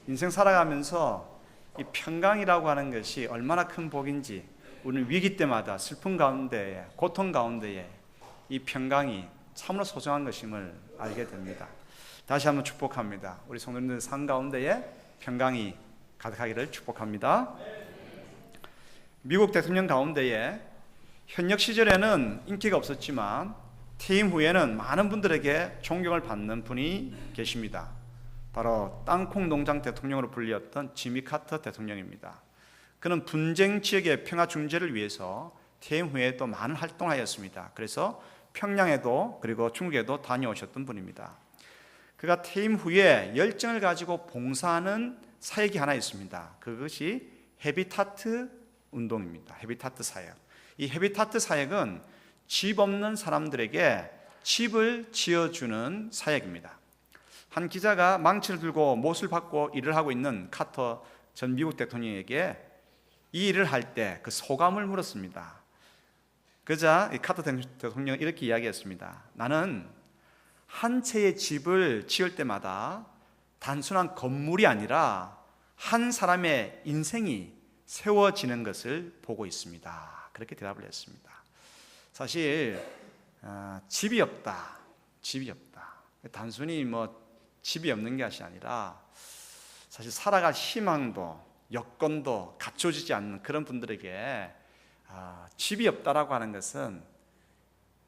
인생 살아가면서 이 평강이라고 하는 것이 얼마나 큰 복인지, 우리는 위기 때마다 슬픔 가운데에, 고통 가운데에 이 평강이 참으로 소중한 것임을 알게 됩니다. 다시 한번 축복합니다. 우리 성도님들 삶 가운데에 평강이 가득하기를 축복합니다. 미국 대통령 가운데에 현역 시절에는 인기가 없었지만 퇴임 후에는 많은 분들에게 존경을 받는 분이 계십니다. 바로 땅콩 농장 대통령으로 불렸던 지미 카터 대통령입니다. 그는 분쟁 지역의 평화 중재를 위해서 퇴임 후에 또 많은 활동하였습니다. 그래서 평양에도 그리고 중국에도 다녀오셨던 분입니다. 그가 퇴임 후에 열정을 가지고 봉사하는 사역이 하나 있습니다. 그것이 헤비타트 운동입니다. 헤비타트 사역. 이 헤비타트 사역은 집 없는 사람들에게 집을 지어주는 사역입니다. 한 기자가 망치를 들고 못을 받고 일을 하고 있는 카터 전 미국 대통령에게 이 일을 할 때 그 소감을 물었습니다. 그러자 카터 대통령은 이렇게 이야기했습니다. 나는 한 채의 집을 지을 때마다 단순한 건물이 아니라 한 사람의 인생이 세워지는 것을 보고 있습니다. 그렇게 대답을 했습니다. 사실 집이 없다. 단순히 집이 없는 것이 아니라 사실 살아갈 희망도 여건도 갖춰지지 않는 그런 분들에게 집이 없다라고 하는 것은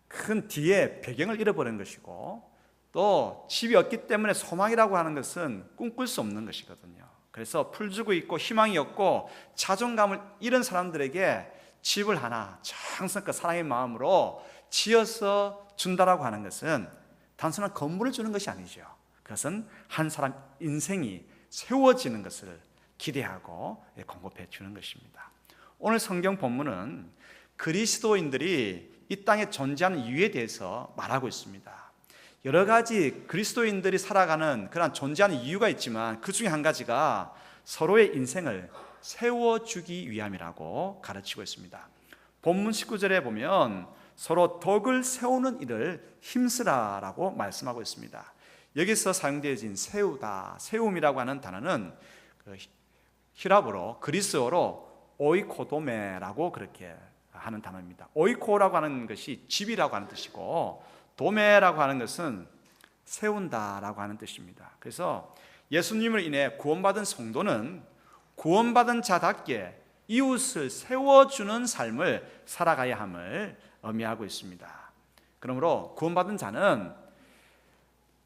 큰 뒤에 배경을 잃어버린 것이고, 또 집이 없기 때문에 소망이라고 하는 것은 꿈꿀 수 없는 것이거든요. 그래서 풀죽고 있고 희망이 없고 자존감을 잃은 사람들에게 집을 하나 정성껏 사랑의 마음으로 지어서 준다라고 하는 것은 단순한 건물을 주는 것이 아니죠. 그것은 한 사람 인생이 세워지는 것을 기대하고 공급해 주는 것입니다. 오늘 성경 본문은 그리스도인들이 이 땅에 존재하는 이유에 대해서 말하고 있습니다. 여러 가지 그리스도인들이 살아가는 그런 존재하는 이유가 있지만 그 중에 한 가지가 서로의 인생을 세워주기 위함이라고 가르치고 있습니다. 본문 19절에 보면 서로 덕을 세우는 일을 힘쓰라라고 말씀하고 있습니다. 여기서 사용되어진 세우다, 세움이라고 하는 단어는 히랍어로, 그리스어로 오이코도메라고 그렇게 하는 단어입니다. 오이코라고 하는 것이 집이라고 하는 뜻이고, 도메라고 하는 것은 세운다라고 하는 뜻입니다. 그래서 예수님을 인해 구원받은 성도는 구원받은 자답게 이웃을 세워주는 삶을 살아가야 함을 의미하고 있습니다. 그러므로 구원받은 자는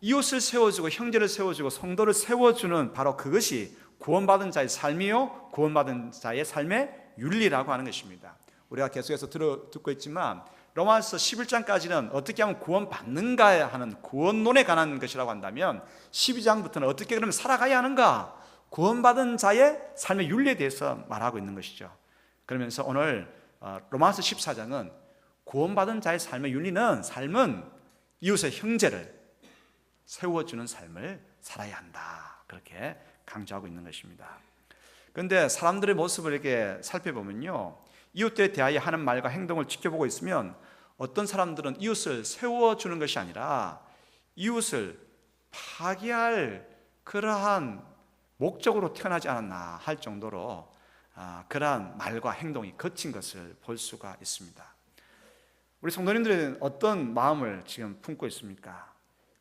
이웃을 세워주고 형제를 세워주고 성도를 세워주는 바로 그것이 구원받은 자의 삶이요, 구원받은 자의 삶의 윤리라고 하는 것입니다. 우리가 계속해서 듣고 있지만 로마서 11장까지는 어떻게 하면 구원받는가 하는 구원론에 관한 것이라고 한다면 12장부터는 어떻게 그러면 살아가야 하는가, 구원받은 자의 삶의 윤리에 대해서 말하고 있는 것이죠. 그러면서 오늘 로마서 14장은 구원받은 자의 삶의 윤리는 삶은 이웃의 형제를 세워주는 삶을 살아야 한다, 그렇게 강조하고 있는 것입니다. 그런데 사람들의 모습을 이렇게 살펴보면요, 이웃들에 대하여 하는 말과 행동을 지켜보고 있으면 어떤 사람들은 이웃을 세워주는 것이 아니라 이웃을 파괴할 그러한 목적으로 태어나지 않았나 할 정도로 그러한 말과 행동이 거친 것을 볼 수가 있습니다. 우리 성도님들은 어떤 마음을 지금 품고 있습니까?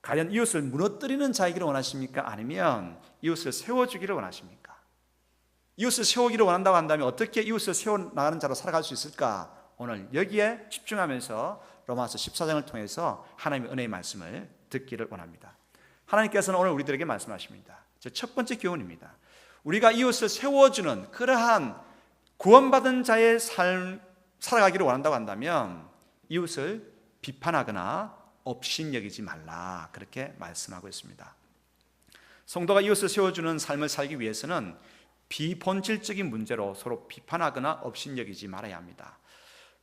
과연 이웃을 무너뜨리는 자이기를 원하십니까? 아니면 이웃을 세워주기를 원하십니까? 이웃을 세우기를 원한다고 한다면 어떻게 이웃을 세워나가는 자로 살아갈 수 있을까? 오늘 여기에 집중하면서 로마서 14장을 통해서 하나님의 은혜의 말씀을 듣기를 원합니다. 하나님께서는 오늘 우리들에게 말씀하십니다. 첫 번째 교훈입니다. 우리가 이웃을 세워주는 그러한 구원받은 자의 삶 살아가기를 원한다고 한다면 이웃을 비판하거나 업신여기지 말라, 그렇게 말씀하고 있습니다. 성도가 이웃을 세워주는 삶을 살기 위해서는 비본질적인 문제로 서로 비판하거나 업신여기지 말아야 합니다.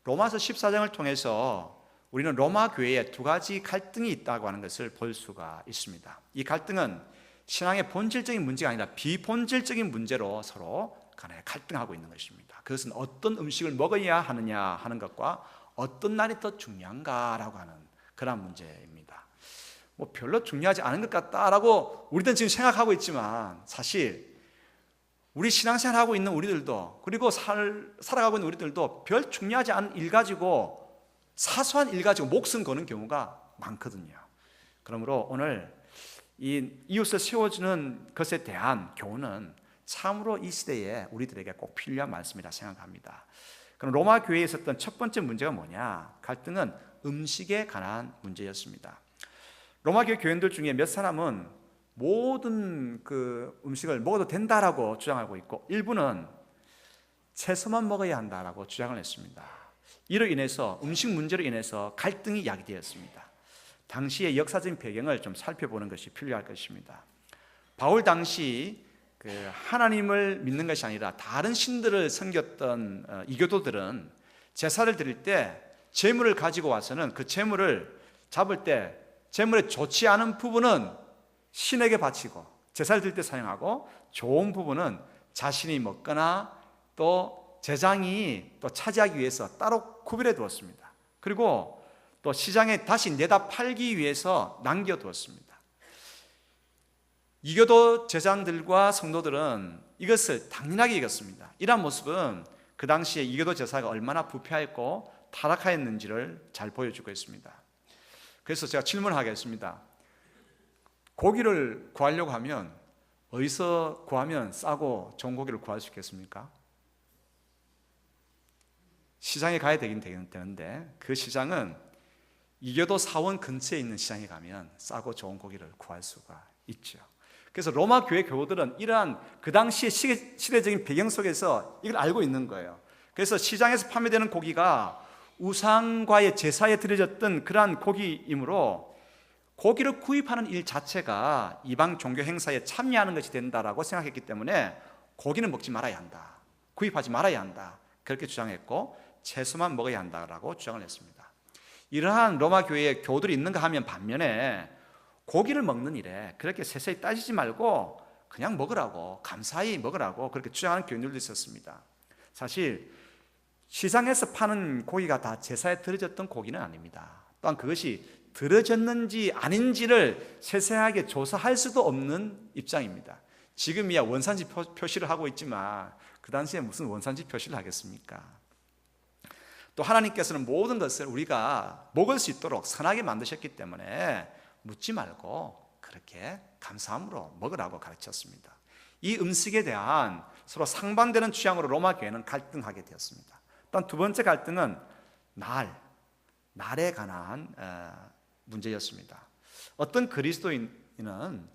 로마서 14장을 통해서 우리는 로마 교회에 두 가지 갈등이 있다고 하는 것을 볼 수가 있습니다. 이 갈등은 신앙의 본질적인 문제가 아니라 비본질적인 문제로 서로 간에 갈등하고 있는 것입니다. 그것은 어떤 음식을 먹어야 하느냐 하는 것과 어떤 날이 더 중요한가라고 하는 그런 문제입니다. 별로 중요하지 않은 것 같다라고 우리는 지금 생각하고 있지만 사실 우리 신앙생활하고 있는 우리들도, 그리고 살아가고 있는 우리들도 별 중요하지 않은 일 가지고, 사소한 일 가지고 목숨 거는 경우가 많거든요. 그러므로 오늘 이 이웃을 세워주는 것에 대한 교훈은 참으로 이 시대에 우리들에게 꼭 필요한 말씀이라 생각합니다. 그럼 로마 교회에 있었던 첫 번째 문제가 뭐냐? 갈등은 음식에 관한 문제였습니다. 로마 교회 교인들 중에 몇 사람은 모든 그 음식을 먹어도 된다라고 주장하고 있고, 일부는 채소만 먹어야 한다라고 주장을 했습니다. 이로 인해서, 음식 문제로 인해서 갈등이 야기되었습니다. 당시의 역사적인 배경을 좀 살펴보는 것이 필요할 것입니다. 바울 당시 하나님을 믿는 것이 아니라 다른 신들을 섬겼던 이교도들은 제사를 드릴 때 제물을 가지고 와서는 그 제물을 잡을 때 제물에 좋지 않은 부분은 신에게 바치고, 제사를 드릴 때 사용하고, 좋은 부분은 자신이 먹거나 또 제장이 또 차지하기 위해서 따로 구별해 두었습니다. 그리고 또 시장에 다시 내다 팔기 위해서 남겨두었습니다. 이교도 제장들과 성도들은 이것을 당연하게 여겼습니다. 이러한 모습은 그 당시에 이교도 제사가 얼마나 부패했고 타락하였는지를 잘 보여주고 있습니다. 그래서 제가 질문하겠습니다. 고기를 구하려고 하면 어디서 구하면 싸고 좋은 고기를 구할 수 있겠습니까? 시장에 가야 되긴 되는데, 그 시장은 이교도 사원 근처에 있는 시장에 가면 싸고 좋은 고기를 구할 수가 있죠. 그래서 로마 교회 교우들은 이러한 그 당시의 시대적인 배경 속에서 이걸 알고 있는 거예요. 그래서 시장에서 판매되는 고기가 우상과의 제사에 드려졌던 그러한 고기이므로 고기를 구입하는 일 자체가 이방 종교 행사에 참여하는 것이 된다라고 생각했기 때문에 고기는 먹지 말아야 한다, 구입하지 말아야 한다, 그렇게 주장했고 채소만 먹어야 한다라고 주장을 했습니다. 이러한 로마 교회의 교우들이 있는가 하면 반면에 고기를 먹는 일에 그렇게 세세히 따지지 말고 그냥 먹으라고, 감사히 먹으라고 그렇게 주장하는 교인들도 있었습니다. 사실 시장에서 파는 고기가 다 제사에 드려졌던 고기는 아닙니다. 또한 그것이 드려졌는지 아닌지를 세세하게 조사할 수도 없는 입장입니다. 지금이야 원산지 표시를 하고 있지만 그 당시에 무슨 원산지 표시를 하겠습니까? 또 하나님께서는 모든 것을 우리가 먹을 수 있도록 선하게 만드셨기 때문에 묻지 말고 그렇게 감사함으로 먹으라고 가르쳤습니다. 이 음식에 대한 서로 상반되는 취향으로 로마 교회는 갈등하게 되었습니다. 또한 두 번째 갈등은 날에 관한 문제였습니다. 어떤 그리스도인은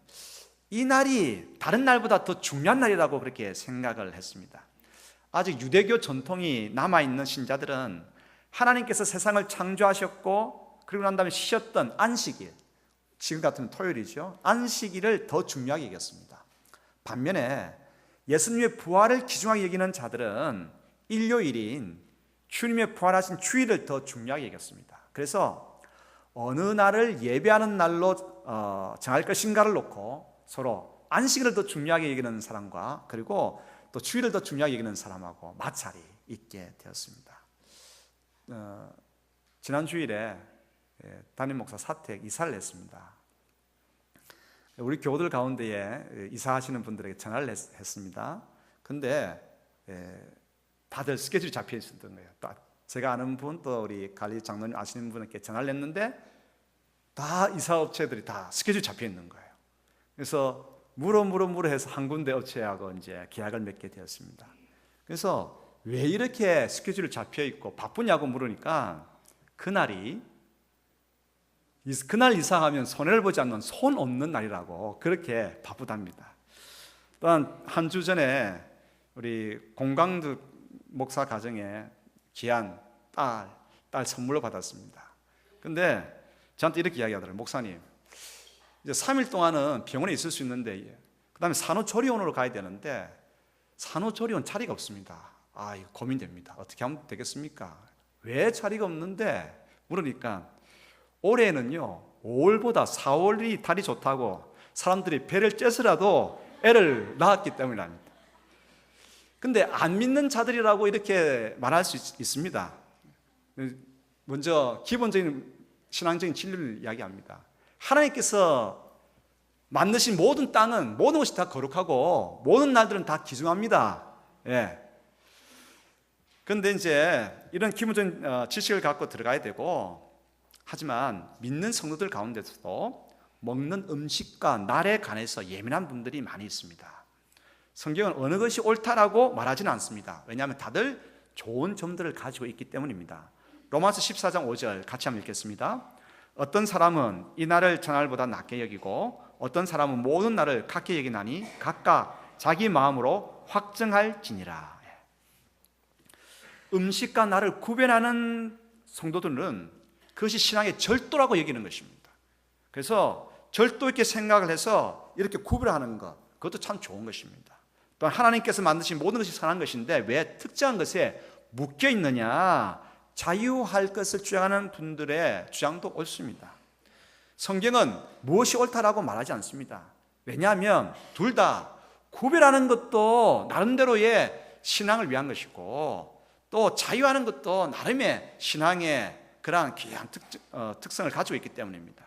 이 날이 다른 날보다 더 중요한 날이라고 그렇게 생각을 했습니다. 아직 유대교 전통이 남아있는 신자들은 하나님께서 세상을 창조하셨고 그리고 난 다음에 쉬셨던 안식일, 지금 같은 토요일이죠, 안식일을 더 중요하게 여겼습니다. 반면에 예수님의 부활을 귀중하게 여기는 자들은 일요일인 주님의 부활하신 주일을 더 중요하게 여겼습니다. 그래서 어느 날을 예배하는 날로 정할 것인가를 놓고 서로 안식일을 더 중요하게 여기는 사람과 그리고 또 주일을 더 중요하게 여기는 사람하고 마찰이 있게 되었습니다. 지난 주일에 담임 목사 사택 이사를 했습니다. 우리 교우들 가운데에 이사하시는 분들에게 전화를 했습니다. 근데 다들 스케줄이 잡혀 있었던 거예요. 또 제가 아는 분, 또 우리 관리 장로님 아시는 분에게 전화를 했는데 다 이사업체들이 다 스케줄 잡혀 있는 거예요. 그래서 물어 해서 한 군데 업체하고 이제 계약을 맺게 되었습니다. 그래서 왜 이렇게 스케줄이 잡혀 있고 바쁘냐고 물으니까 그날 이사하면 손해를 보지 않는 손 없는 날이라고 그렇게 바쁘답니다. 또한 한 주 전에 우리 공강두 목사 가정에 귀한 딸 선물로 받았습니다. 근데 저한테 이렇게 이야기하더라고요. 목사님, 이제 3일 동안은 병원에 있을 수 있는데 그 다음에 산후조리원으로 가야 되는데 산후조리원 자리가 없습니다. 이거 고민됩니다. 어떻게 하면 되겠습니까? 왜 자리가 없는데? 물으니까 올해는요 5월보다 4월이 달이 좋다고 사람들이 배를 째서라도 애를 낳았기 때문이랍니다. 근데 안 믿는 자들이라고 이렇게 말할 수 있습니다. 먼저 기본적인 신앙적인 진리를 이야기합니다. 하나님께서 만드신 모든 땅은 모든 것이 다 거룩하고 모든 날들은 다 귀중합니다. 예. 그런데 이제 이런 기본적인 지식을 갖고 들어가야 되고, 하지만 믿는 성도들 가운데서도 먹는 음식과 날에 관해서 예민한 분들이 많이 있습니다. 성경은 어느 것이 옳다라고 말하지는 않습니다. 왜냐하면 다들 좋은 점들을 가지고 있기 때문입니다. 로마서 14장 5절 같이 한번 읽겠습니다. 어떤 사람은 이 날을 전날보다 낮게 여기고 어떤 사람은 모든 날을 같게 여기나니 각각 자기 마음으로 확정할지니라. 음식과 날을 구별하는 성도들은 그것이 신앙의 절도라고 여기는 것입니다. 그래서 절도 있게 생각을 해서 이렇게 구별하는 것, 그것도 참 좋은 것입니다. 또한 하나님께서 만드신 모든 것이 선한 것인데 왜 특정한 것에 묶여 있느냐, 자유할 것을 주장하는 분들의 주장도 옳습니다. 성경은 무엇이 옳다라고 말하지 않습니다. 왜냐하면 둘 다 구별하는 것도 나름대로의 신앙을 위한 것이고, 또 자유하는 것도 나름의 신앙의 그러한 귀한 특성을 가지고 있기 때문입니다.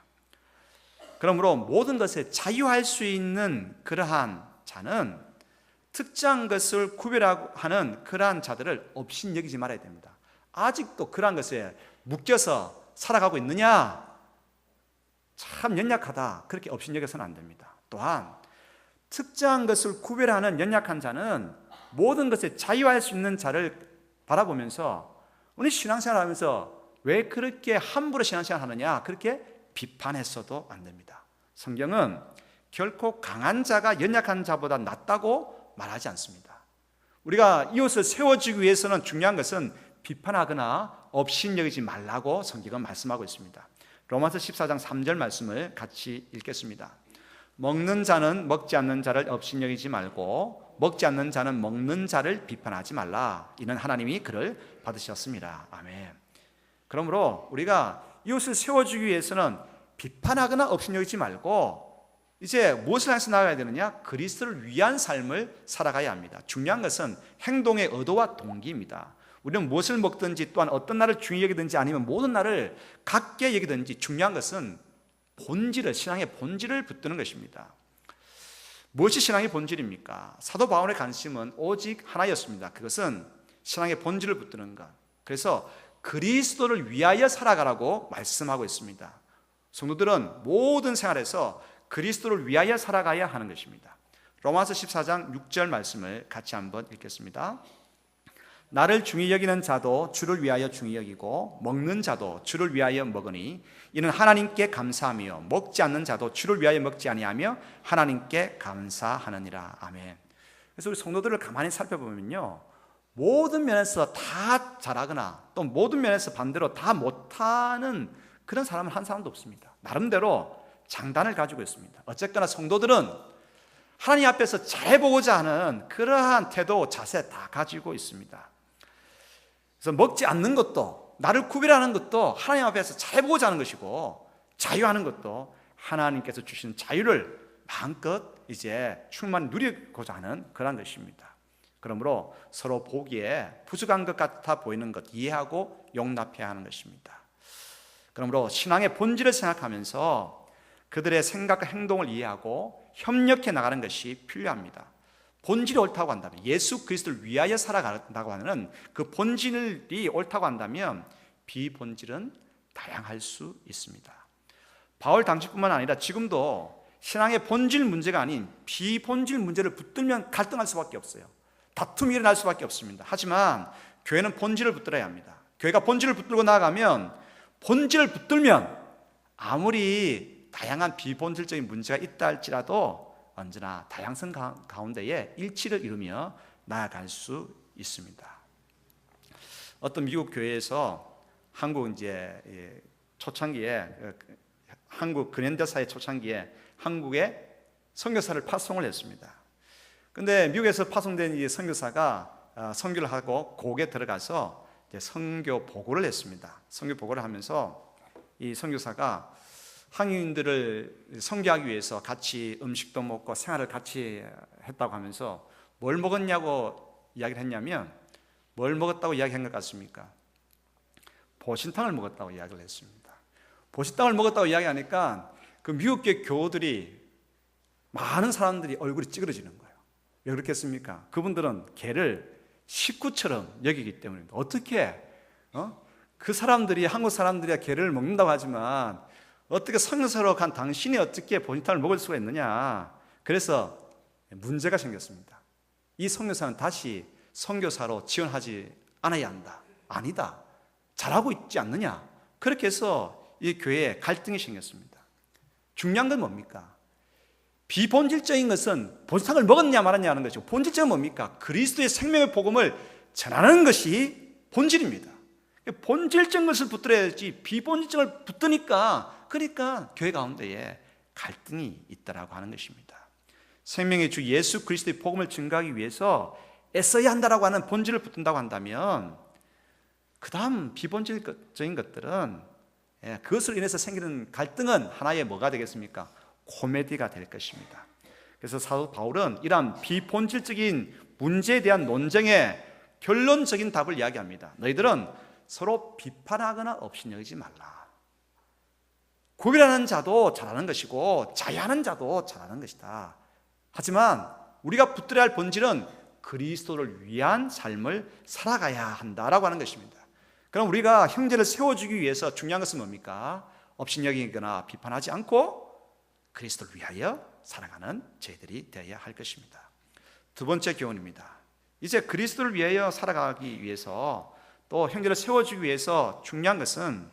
그러므로 모든 것에 자유할 수 있는 그러한 자는 특정한 것을 구별하는 그러한 자들을 업신 여기지 말아야 됩니다. 아직도 그러한 것에 묶여서 살아가고 있느냐? 참 연약하다, 그렇게 업신 여겨서는 안 됩니다. 또한 특정한 것을 구별하는 연약한 자는 모든 것에 자유할 수 있는 자를 바라보면서 우리 신앙생활 하면서 왜 그렇게 함부로 신앙생활 하느냐, 그렇게 비판했어도 안 됩니다. 성경은 결코 강한 자가 연약한 자보다 낫다고 말하지 않습니다. 우리가 이웃을 세워주기 위해서는 중요한 것은 비판하거나 업신여기지 말라고 성경은 말씀하고 있습니다. 로마서 14장 3절 말씀을 같이 읽겠습니다. 먹는 자는 먹지 않는 자를 업신여기지 말고 먹지 않는 자는 먹는 자를 비판하지 말라. 이는 하나님이 그를 받으셨습니다. 아멘. 그러므로 우리가 이웃을 세워주기 위해서는 비판하거나 업신여기지 말고 이제 무엇을 향해서 나아가야 되느냐? 그리스도를 위한 삶을 살아가야 합니다. 중요한 것은 행동의 의도와 동기입니다. 우리는 무엇을 먹든지 또한 어떤 날을 중요히 여기든지 아니면 모든 날을 같게 여기든지 중요한 것은 본질을, 신앙의 본질을 붙드는 것입니다. 무엇이 신앙의 본질입니까? 사도 바울의 관심은 오직 하나였습니다. 그것은 신앙의 본질을 붙드는 것. 그래서 그리스도를 위하여 살아가라고 말씀하고 있습니다. 성도들은 모든 생활에서 그리스도를 위하여 살아가야 하는 것입니다. 로마서 14장 6절 말씀을 같이 한번 읽겠습니다. 나를 중히 여기는 자도 주를 위하여 중히 여기고 먹는 자도 주를 위하여 먹으니 이는 하나님께 감사하며 먹지 않는 자도 주를 위하여 먹지 아니하며 하나님께 감사하느니라. 아멘. 그래서 우리 성도들을 가만히 살펴보면요, 모든 면에서 다 잘하거나 또 모든 면에서 반대로 다 못하는 그런 사람은 한 사람도 없습니다. 나름대로 장단을 가지고 있습니다. 어쨌거나 성도들은 하나님 앞에서 잘해보고자 하는 그러한 태도, 자세 다 가지고 있습니다. 그래서 먹지 않는 것도, 나를 구별하는 것도 하나님 앞에서 잘해보고자 하는 것이고, 자유하는 것도 하나님께서 주신 자유를 마음껏 이제 충만히 누리고자 하는 그런 것입니다. 그러므로 서로 보기에 부족한 것 같아 보이는 것 이해하고 용납해야 하는 것입니다. 그러므로 신앙의 본질을 생각하면서 그들의 생각과 행동을 이해하고 협력해 나가는 것이 필요합니다. 본질이 옳다고 한다면, 예수 그리스도를 위하여 살아간다고 하는 그 본질이 옳다고 한다면 비본질은 다양할 수 있습니다. 바울 당시뿐만 아니라 지금도 신앙의 본질 문제가 아닌 비본질 문제를 붙들면 갈등할 수밖에 없어요. 다툼이 일어날 수밖에 없습니다. 하지만 교회는 본질을 붙들어야 합니다. 교회가 본질을 붙들고 나아가면, 본질을 붙들면 아무리 다양한 비본질적인 문제가 있다 할지라도 언제나 다양성 가운데에 일치를 이루며 나아갈 수 있습니다. 어떤 미국 교회에서 한국 이제 초창기에, 한국 근현대사의 초창기에 한국에 선교사를 파송을 했습니다. 근데 미국에서 파송된 이 선교사가 선교를 하고 고국에 들어가서 이제 선교 보고를 했습니다. 선교 보고를 하면서 이 선교사가 한인들을 선교하기 위해서 같이 음식도 먹고 생활을 같이 했다고 하면서 뭘 먹었냐고 이야기를 했냐면, 뭘 먹었다고 이야기한 것 같습니까? 보신탕을 먹었다고 이야기를 했습니다. 보신탕을 먹었다고 이야기하니까 그 미국계 교우들이 많은 사람들이 얼굴이 찌그러지는 거예요. 왜 그렇겠습니까? 그분들은 개를 식구처럼 여기기 때문입니다. 어떻게 그 사람들이, 한국 사람들이 개를 먹는다고 하지만 어떻게 성경서로 간 당신이 어떻게 보리탕을 먹을 수가 있느냐. 그래서 문제가 생겼습니다. 이 선교사는 다시 선교사로 지원하지 않아야 한다. 아니다. 잘하고 있지 않느냐. 그렇게 해서 이 교회에 갈등이 생겼습니다. 중요한 건 뭡니까? 비본질적인 것은 보리탕을 먹었냐 말았냐 하는 것이고, 본질적인 뭡니까? 그리스도의 생명의 복음을 전하는 것이 본질입니다. 본질적인 것을 붙들어야지 비본질적인 걸 붙드니까, 그러니까 교회 가운데에 갈등이 있다라고 하는 것입니다. 생명의 주 예수 그리스도의 복음을 증거하기 위해서 애써야 한다라고 하는 본질을 붙든다고 한다면, 그 다음 비본질적인 것들은, 그것으로 인해서 생기는 갈등은 하나의 뭐가 되겠습니까? 코미디가 될 것입니다. 그래서 사도 바울은 이러한 비본질적인 문제에 대한 논쟁의 결론적인 답을 이야기합니다. 너희들은 서로 비판하거나 업신여기지 말라. 구별하는 자도 잘하는 것이고 자유하는 자도 잘하는 것이다. 하지만 우리가 붙들어야 할 본질은 그리스도를 위한 삶을 살아가야 한다라고 하는 것입니다. 그럼 우리가 형제를 세워주기 위해서 중요한 것은 뭡니까? 업신여기거나 비판하지 않고 그리스도를 위하여 살아가는 저희들이 되어야 할 것입니다. 두 번째 교훈입니다. 이제 그리스도를 위하여 살아가기 위해서, 또 형제를 세워주기 위해서 중요한 것은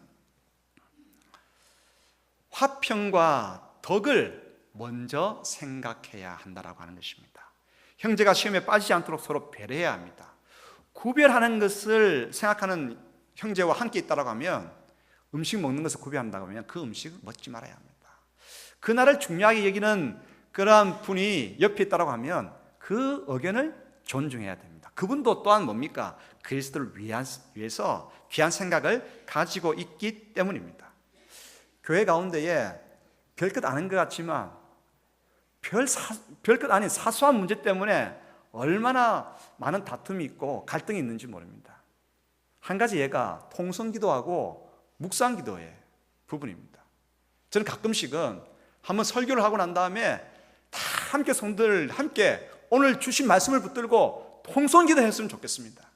화평과 덕을 먼저 생각해야 한다라고 하는 것입니다. 형제가 시험에 빠지지 않도록 서로 배려해야 합니다. 구별하는 것을 생각하는 형제와 함께 있다고 하면, 음식 먹는 것을 구별한다고 하면 그 음식을 먹지 말아야 합니다. 그날을 중요하게 여기는 그러한 분이 옆에 있다고 하면 그 의견을 존중해야 됩니다. 그분도 또한 뭡니까? 그리스도를 위해서 귀한 생각을 가지고 있기 때문입니다. 교회 가운데에 별것 아닌 것 같지만 별것 아닌 사소한 문제 때문에 얼마나 많은 다툼이 있고 갈등이 있는지 모릅니다. 한 가지 예가 통성기도하고 묵상기도의 부분입니다. 저는 가끔씩은 한번 설교를 하고 난 다음에 다 함께 성도들 함께 오늘 주신 말씀을 붙들고 통성기도 했으면 좋겠습니다.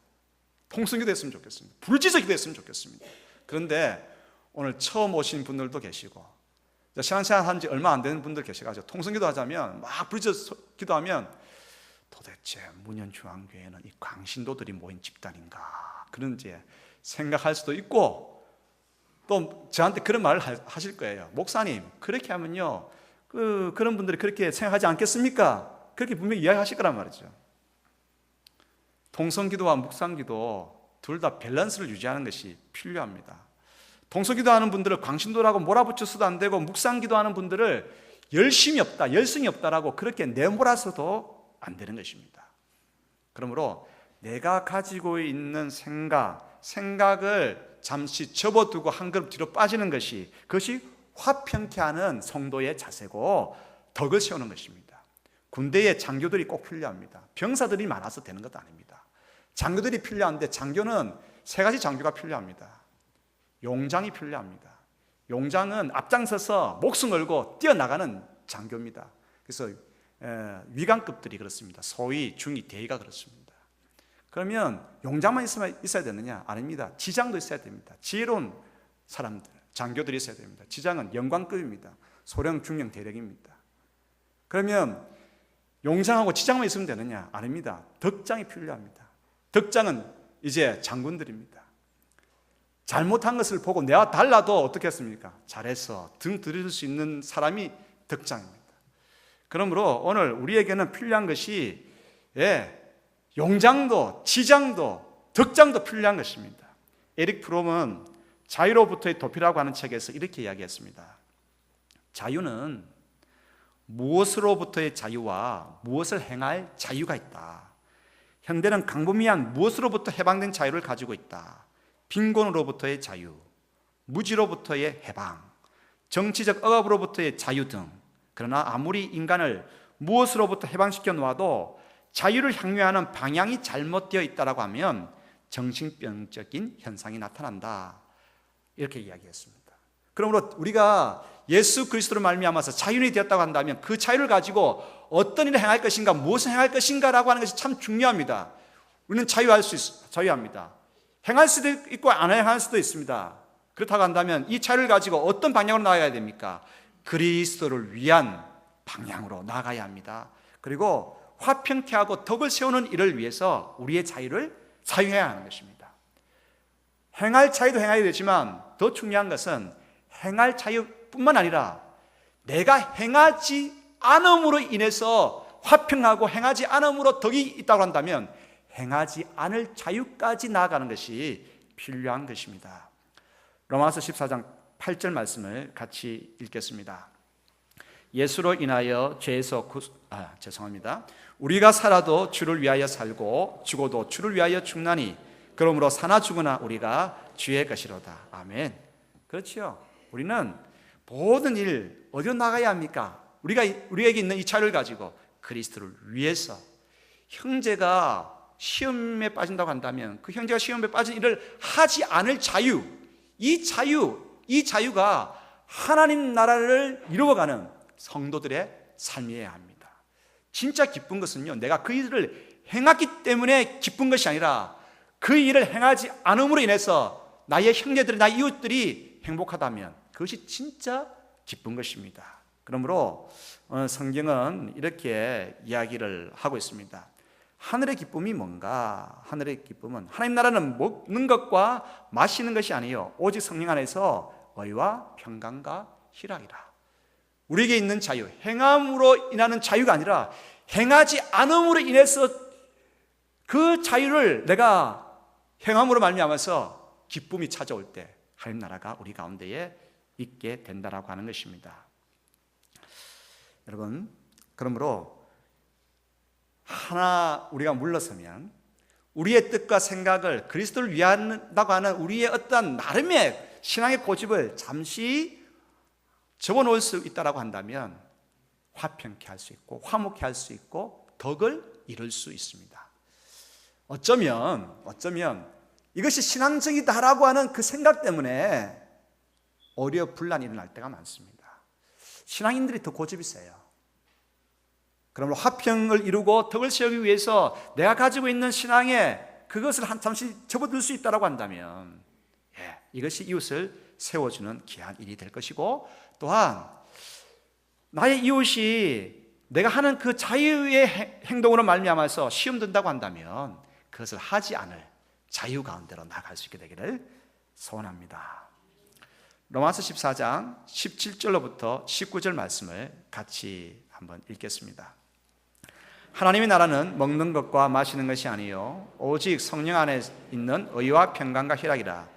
통성기도 했으면 좋겠습니다. 부르짖어 기도했으면 좋겠습니다. 그런데 오늘 처음 오신 분들도 계시고, 신앙생활 한 지 얼마 안 되는 분들 계셔가지고 통성기도 하자면 막 부르짖어 기도하면 도대체 문현중앙교회는 이 광신도들이 모인 집단인가, 그런지 생각할 수도 있고, 또 저한테 그런 말을 하실 거예요. 목사님, 그렇게 하면요, 그런 분들이 그렇게 생각하지 않겠습니까? 그렇게 분명히 이야기하실 거란 말이죠. 통성기도와 묵상기도 둘 다 밸런스를 유지하는 것이 필요합니다. 통성기도하는 분들을 광신도라고 몰아붙여서도 안 되고, 묵상기도하는 분들을 열심이 없다, 열성이 없다라고 그렇게 내몰아서도 안 되는 것입니다. 그러므로 내가 가지고 있는 생각을 잠시 접어두고 한 걸음 뒤로 빠지는 것이, 그것이 화평케 하는 성도의 자세고 덕을 세우는 것입니다. 군대에 장교들이 꼭 필요합니다. 병사들이 많아서 되는 것도 아닙니다. 장교들이 필요한데, 장교는 세 가지 장교가 필요합니다. 용장이 필요합니다. 용장은 앞장서서 목숨 걸고 뛰어나가는 장교입니다. 그래서 위관급들이 그렇습니다. 소위, 중위, 대위가 그렇습니다. 그러면 용장만 있어야 되느냐? 아닙니다. 지장도 있어야 됩니다. 지혜로운 사람들, 장교들이 있어야 됩니다. 지장은 영관급입니다. 소령, 중령, 대령입니다. 그러면 용장하고 지장만 있으면 되느냐? 아닙니다. 덕장이 필요합니다. 덕장은 이제 장군들입니다. 잘못한 것을 보고 내가 달라도 어떻게 했습니까? 잘해서 등 들일 수 있는 사람이 덕장입니다. 그러므로 오늘 우리에게는 필요한 것이 용장도 지장도 덕장도 필요한 것입니다. 에릭 프롬은 자유로부터의 도피라고 하는 책에서 이렇게 이야기했습니다. 자유는 무엇으로부터의 자유와 무엇을 행할 자유가 있다. 현대는 광범위한 무엇으로부터 해방된 자유를 가지고 있다. 빈곤으로부터의 자유, 무지로부터의 해방, 정치적 억압으로부터의 자유 등. 그러나 아무리 인간을 무엇으로부터 해방시켜 놓아도 자유를 향유하는 방향이 잘못되어 있다고 하면 정신병적인 현상이 나타난다. 이렇게 이야기했습니다. 그러므로 우리가 예수 그리스도로 말미암아서 자유인이 되었다고 한다면 그 자유를 가지고 어떤 일을 행할 것인가, 무엇을 행할 것인가라고 하는 것이 참 중요합니다. 우리는 자유합니다. 행할 수도 있고 안 행할 수도 있습니다. 그렇다고 한다면 이 자유를 가지고 어떤 방향으로 나아가야 됩니까? 그리스도를 위한 방향으로 나아가야 합니다. 그리고 화평케 하고 덕을 세우는 일을 위해서 우리의 자유를 사용해야 하는 것입니다. 행할 자유도 행해야 되지만 더 중요한 것은 행할 자유뿐만 아니라 내가 행하지 않음으로 인해서 화평하고 행하지 않음으로 덕이 있다고 한다면 행하지 않을 자유까지 나아가는 것이 필요한 것입니다. 로마서 14장 8절 말씀을 같이 읽겠습니다. 예수로 인하여 죄에서 우리가 살아도 주를 위하여 살고 죽어도 주를 위하여 죽나니 그러므로 사나 죽으나 우리가 주의 것이로다. 아멘. 그렇지요. 우리는 모든 일 어디로 나가야 합니까? 우리에게 있는 이 자유를 가지고 그리스도를 위해서 형제가 시험에 빠진다고 한다면 그 형제가 시험에 빠진 일을 하지 않을 자유, 이 자유가 하나님 나라를 이루어가는 성도들의 삶이어야 합니다. 진짜 기쁜 것은요, 내가 그 일을 행했기 때문에 기쁜 것이 아니라 그 일을 행하지 않음으로 인해서 나의 형제들, 나의 이웃들이 행복하다면 그것이 진짜 기쁜 것입니다. 그러므로 성경은 이렇게 이야기를 하고 있습니다. 하늘의 기쁨이 뭔가? 하늘의 기쁨은 하나님 나라는 먹는 것과 마시는 것이 아니요 오직 성령 안에서 의와 평강과 희락이라. 우리에게 있는 자유, 행함으로 인하는 자유가 아니라 행하지 않음으로 인해서 그 자유를 내가 행함으로 말미암아서 기쁨이 찾아올 때 하나님 나라가 우리 가운데에 있게 된다라고 하는 것입니다. 여러분, 그러므로 하나 우리가 물러서면 우리의 뜻과 생각을 그리스도를 위한다고 하는 우리의 어떤 나름의 신앙의 고집을 잠시 접어놓을 수 있다고 한다면 화평케 할 수 있고 화목케 할 수 있고 덕을 이룰 수 있습니다. 어쩌면 이것이 신앙적이다라고 하는 그 생각 때문에 오히려 분란이 일어날 때가 많습니다. 신앙인들이 더 고집이 세요. 그러므로 화평을 이루고 덕을 세우기 위해서 내가 가지고 있는 신앙에 그것을 잠시 접어둘 수 있다고 한다면 이것이 이웃을 세워주는 귀한 일이 될 것이고, 또한 나의 이웃이 내가 하는 그 자유의 행동으로 말미암아서 시험 든다고 한다면 그것을 하지 않을 자유 가운데로 나아갈 수 있게 되기를 소원합니다. 로마서 14장 17절로부터 19절 말씀을 같이 한번 읽겠습니다. 하나님의 나라는 먹는 것과 마시는 것이 아니요 오직 성령 안에 있는 의와 평강과 희락이라.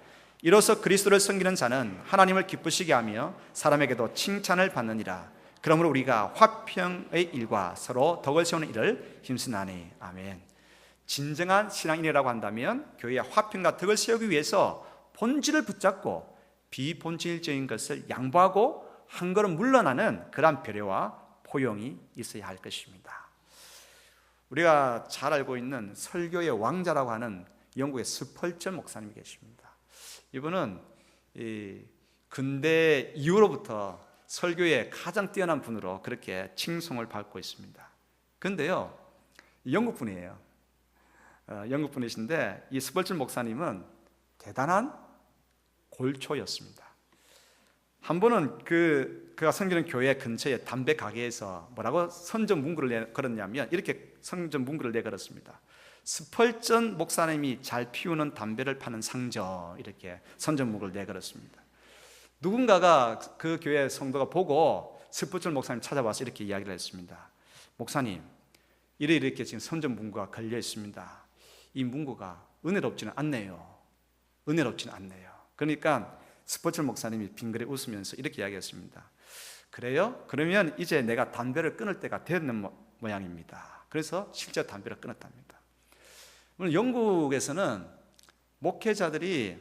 이로써 그리스도를 섬기는 자는 하나님을 기쁘시게 하며 사람에게도 칭찬을 받느니라. 그러므로 우리가 화평의 일과 서로 덕을 세우는 일을 힘쓰나니. 아멘. 진정한 신앙인이라고 한다면 교회의 화평과 덕을 세우기 위해서 본질을 붙잡고 비본질적인 것을 양보하고 한 걸음 물러나는 그런 배려와 포용이 있어야 할 것입니다. 우리가 잘 알고 있는 설교의 왕자라고 하는 영국의 스펄전 목사님이 계십니다. 이분은 근대 이후로부터 설교에 가장 뛰어난 분으로 그렇게 칭송을 받고 있습니다. 그런데요, 영국 분이에요. 영국 분이신데 이 스펄전 목사님은 대단한 골초였습니다. 한 번은 그가 섬기는 교회 근처에 담배 가게에서 뭐라고 선전 문구를 걸었냐면 이렇게 선전 문구를 내걸었습니다. 스펄전 목사님이 잘 피우는 담배를 파는 상점, 이렇게 선전 문구를 내걸었습니다. 누군가가 그 교회 성도가 보고 스펄전 목사님 찾아와서 이렇게 이야기를 했습니다. 목사님, 이렇게 지금 선전 문구가 걸려 있습니다. 이 문구가 은혜롭지는 않네요. 그러니까 스펄전 목사님이 빙그레 웃으면서 이렇게 이야기했습니다. 그래요? 그러면 이제 내가 담배를 끊을 때가 되는 모양입니다. 그래서 실제 담배를 끊었답니다. 물론 영국에서는 목회자들이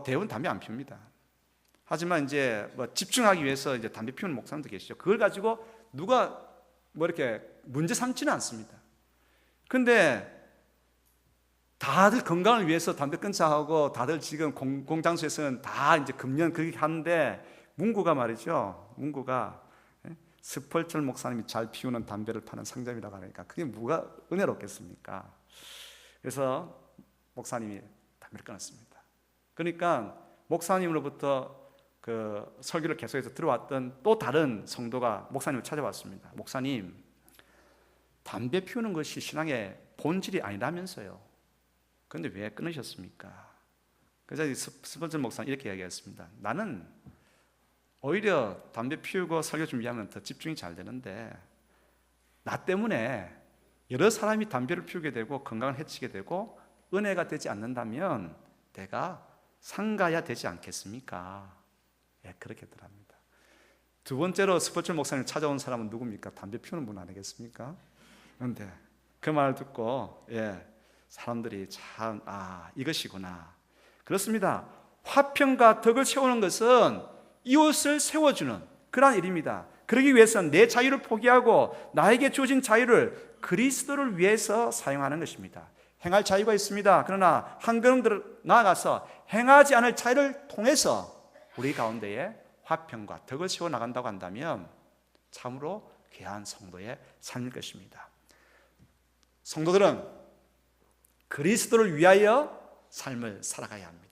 대부분 담배 안 피웁니다. 하지만 이제 집중하기 위해서 이제 담배 피우는 목사님도 계시죠. 그걸 가지고 누가 이렇게 문제 삼지는 않습니다. 근데 다들 건강을 위해서 담배 끊자 하고 다들 지금 공장소에서는 다 이제 금연 그렇게 하는데 문구가 말이죠. 문구가 스펄철 목사님이 잘 피우는 담배를 파는 상점이라고 하니까 그게 뭐가 은혜롭겠습니까? 그래서 목사님이 담배를 끊었습니다. 그러니까 목사님으로부터 그 설교를 계속해서 들어왔던 또 다른 성도가 목사님을 찾아왔습니다. 목사님, 담배 피우는 것이 신앙의 본질이 아니라면서요. 그런데 왜 끊으셨습니까? 그래서 스펄전 목사는 이렇게 이야기했습니다. 나는 오히려 담배 피우고 설교 준비하면 더 집중이 잘 되는데 나 때문에 여러 사람이 담배를 피우게 되고 건강을 해치게 되고 은혜가 되지 않는다면 내가 상가야 되지 않겠습니까? 예, 그렇게 했더랍니다. 두 번째로 스펄전 목사님 찾아온 사람은 누굽니까? 담배 피우는 분 아니겠습니까? 그런데 그 말을 듣고 사람들이 참 이것이구나. 그렇습니다. 화평과 덕을 세우는 것은 이웃을 세워주는 그러한 일입니다. 그러기 위해서는 내 자유를 포기하고 나에게 주어진 자유를 그리스도를 위해서 사용하는 것입니다. 행할 자유가 있습니다. 그러나 한 걸음 나아가서 행하지 않을 자유를 통해서 우리 가운데에 화평과 덕을 세워나간다고 한다면 참으로 귀한 성도의 삶일 것입니다. 성도들은 그리스도를 위하여 삶을 살아가야 합니다.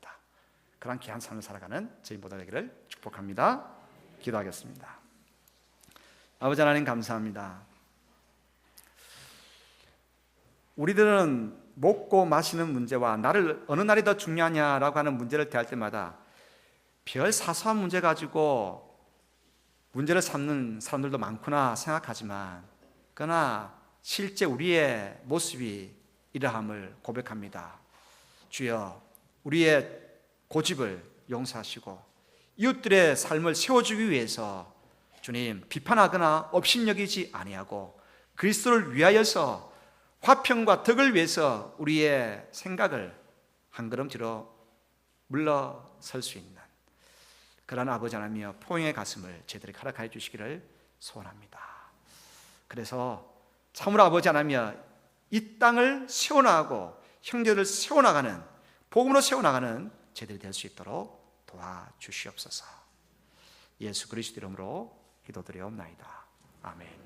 그런 귀한 삶을 살아가는 저희 모두 되기를 축복합니다. 기도하겠습니다. 아버지 하나님 감사합니다. 우리들은 먹고 마시는 문제와 나를 어느 날이 더 중요하냐라고 하는 문제를 대할 때마다 별 사소한 문제 가지고 문제를 삼는 사람들도 많구나 생각하지만 그러나 실제 우리의 모습이 이러함을 고백합니다. 주여, 우리의 고집을 용서하시고 이웃들의 삶을 세워주기 위해서 주님 비판하거나 업신여기지 아니하고 그리스도를 위하여서 화평과 덕을 위해서 우리의 생각을 한 걸음 뒤로 물러설 수 있는 그러한 아버지 하나님이여 포용의 가슴을 저희들에게 허락하여 주시기를 소원합니다. 그래서 참으로 아버지 하나님이여 이 땅을 세워나가고 형제를 세워나가는 복음으로 세워나가는 저희들이 될 수 있도록 도와주시옵소서. 예수 그리스도 이름으로 기도드리옵나이다. 아멘.